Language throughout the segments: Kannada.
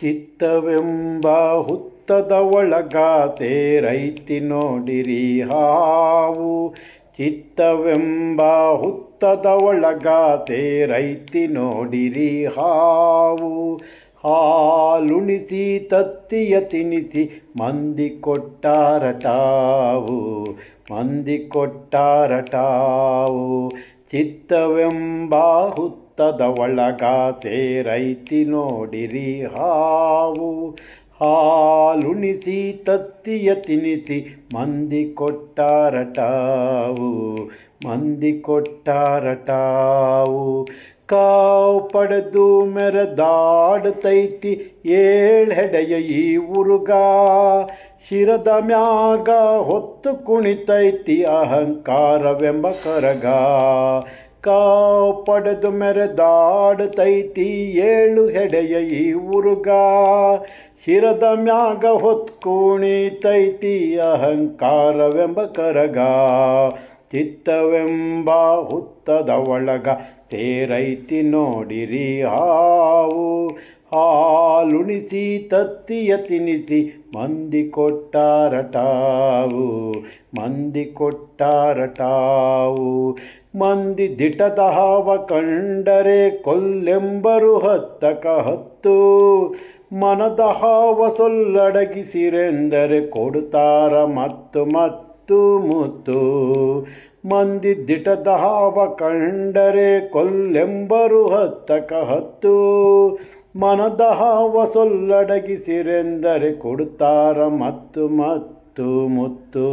ಚಿತ್ತವೆಂಬ ಹುತ್ತದ ಒಳಗಾಸೆ ರೈತಿ ನೋಡಿರಿ ಹಾವು. ಚಿತ್ತವೆಂಬ ಹುತ್ತದ ಒಳಗಾಸೆ ರೈತಿ ನೋಡಿರಿ ಹಾವು. ಹಾಲುಣಿಸಿ ತತ್ತಿಯ ತಿನಿಸಿ ಮಂದಿ ಕೊಟ್ಟಾರಟಾವು. ಮಂದಿ ಕೊಟ್ಟಾರಟಾವು. ಚಿತ್ತವೆಂಬ ಹುತ್ತದ ಒಳಗಾಸೆ ರೈತಿ ನೋಡಿರಿ ಹಾವು. ಹಾಲುಣಿಸಿ ತತ್ತಿಯ ತಿನಿಸಿ ಮಂದಿ ಕೊಟ್ಟಾರಟಾವು. ಮಂದಿ ಕೊಟ್ಟಾರಟಾವು. ಕಾವು ಪಡೆದು ಮೆರೆದಾಡುತ್ತೈತಿ ಏಳ್ಹೆಡೆಯ ಈ ಉರುಗ. ಶಿರದ ಮ್ಯಾಗ ಹೊತ್ತು ಕುಣಿತೈತಿ ಅಹಂಕಾರವೆಂಬ ಕರಗ. ಕಾವು ಪಡೆದು ಮೆರೆದಾಡುತ್ತೈತಿ ಏಳು ಹೆಡೆಯ ಈ ಉರುಗ. ಶಿರದ ಮ್ಯಾಗ ಹೊತ್ತು ಕುಣಿತೈತಿ ಅಹಂಕಾರವೆಂಬ ಕರಗ. ಚಿತ್ತವೆಂಬ ಹುತ್ತದ ಒಳಗ ತೇರೈತಿ ನೋಡಿರಿ ಹಾವು. ಹಾಲುಣಿಸಿ ತತ್ತಿಯ ತಿನಿಸಿ ಮಂದಿ ಕೊಟ್ಟಾರಟಾವು. ಮಂದಿ ಕೊಟ್ಟಾರಟಾವು. ಮಂದಿ ದಿಟದ ಹಾವ ಕಂಡರೆ ಕೊಲ್ಲೆಂಬರು ಹತ್ತಕ ಹತ್ತು. ಮನದ ಹಾವ ಸೊಲ್ಲಡಗಿಸಿರೆಂದರೆ ಕೊಡುತ್ತಾರ ಮತ್ತು ಮತ್ತು ಮುತ್ತು. ಮಂದಿ ದಿಟದ ಹಾವ ಕಂಡರೆ ಕೊಲ್ಲೆಂಬರು ಹತ್ತಕ ಹತ್ತು. ಮನದ ಹಾವ ಸೊಲ್ಲಡಗಿಸಿರೆಂದರೆ ಕೊಡುತ್ತಾರ ಮತ್ತು ಮತ್ತು ಮುತ್ತು.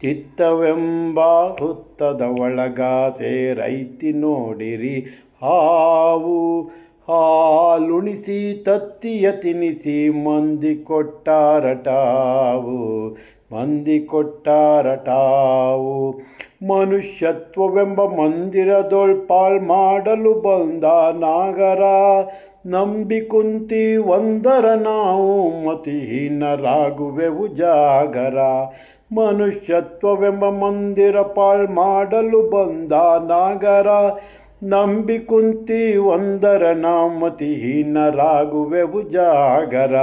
ಚಿತ್ತವೆಂಬ ಹುತ್ತದ ಒಳಗಾಸೆ ರೈತಿ ನೋಡಿರಿ ಹಾವು. ಹಾಲುಣಿಸಿ ತತ್ತಿಯ ತಿನಿಸಿ ಮಂದಿ ಕೊಟ್ಟಾರಟಾವು. ಮಂದಿ ಕೊಟ್ಟಾರಟಾವು. ಮನುಷ್ಯತ್ವವೆಂಬ ಮಂದಿರದೊಳ್ಪಾಳ್ ಮಾಡಲು ಬಂದ ನಾಗರ. ನಂಬಿ ಕುಂತಿ ಒಂದರ ನಾವು ಮತಿಹೀನರಾಗುವೆವು ಜಾಗರ. ಮನುಷ್ಯತ್ವವೆಂಬ ಮಂದಿರ ಪಾಳ್ ಮಾಡಲು ಬಂದ ನಾಗರ. ನಂಬಿ ಕುಂತಿ ಒಂದರ ನಾವು ಮತಿಹೀನರಾಗುವೆವು ಜಾಗರ.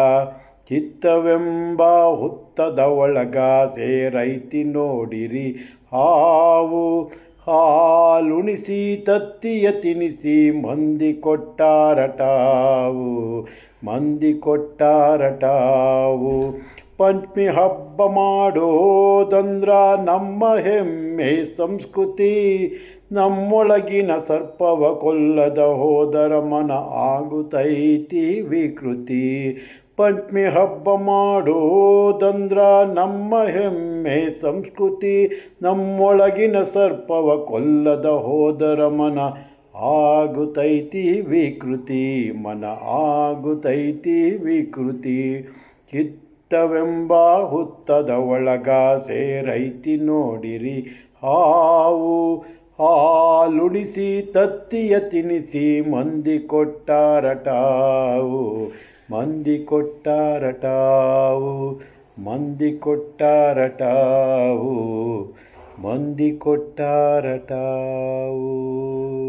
ಚಿತ್ತವೆಂಬ ಹುತ್ತದ ಒಳಗಾಸೆ ರೈತಿ ನೋಡಿರಿ ಹಾವು. ಹಾಲುಣಿಸಿ ತತ್ತಿಯ ತಿನಿಸಿ ಮಂದಿ ಕೊಟ್ಟಾರಟಾವು. ಮಂದಿ ಕೊಟ್ಟಾರಟಾವು. ಪಂಚಮಿ ಹಬ್ಬ ಮಾಡೋದಂದ್ರ ನಮ್ಮ ಹೆಮ್ಮೆ ಸಂಸ್ಕೃತಿ. ನಮ್ಮೊಳಗಿನ ಸರ್ಪವ ಕೊಲ್ಲದ ಹೋದರ ಮನ ಆಗುತ್ತೈತಿ ವಿಕೃತಿ. ಪಂಚಮಿ ಹಬ್ಬ ಮಾಡೋದಂದ್ರ ನಮ್ಮ ಹೆಮ್ಮೆ ಸಂಸ್ಕೃತಿ. ನಮ್ಮೊಳಗಿನ ಸರ್ಪವ ಕೊಲ್ಲದ ಹೋದರ ಮನ ಆಗುತ್ತೈತಿ ವಿಕೃತಿ. ಮನ ಆಗುತ್ತೈತಿ ವಿಕೃತಿ. ಚಿತ್ತವೆಂಬ ಹುತ್ತದ ಒಳಗಾಸೆ ರೈತಿ ನೋಡಿರಿ ಹಾವು. ಹಾಲುಣಿಸಿ ತತ್ತಿಯ ತಿನಿಸಿ ಮಂದಿ ಕೊಟ್ಟಾರಟಾವು. ಮಂದಿ ಕೊಟ್ಟಾರಟಾವು. ಮಂದಿ ಕೊಟ್ಟಾರಟಾವು. ಮಂದಿ ಕೊಟ್ಟಾರಟಾವು.